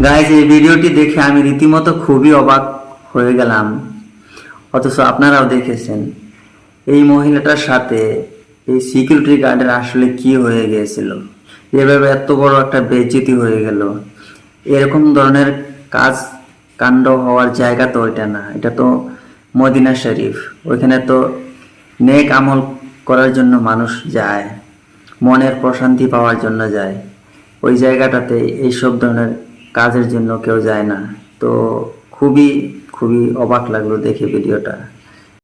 Guys, এই ভিডিওটি দেখে আমি রীতিমতো খুবই অবাক হয়ে গেলাম। অথচ আপনারাও দেখেছেন এই মহিলাটার সাথে এই সিকিউরিটি গার্ডের আসলে কি হয়ে গিয়েছিল, এভাবে এত বড় একটা বেইজ্জতি হয়ে গেল। এরকম ধরনের কাজ কাণ্ড হওয়ার জায়গা তো এটা না, এটা তো মদিনা শরীফ। ওইখানে তো নেক আমল করার জন্য মানুষ যায়, মনের প্রশান্তি পাওয়ার জন্য যায়। ওই জায়গাটাতে এইসব ধরনের কাজের জন্য কেউ যায় না। তো খুবই খুবই অবাক লাগলো দেখে ভিডিওটা।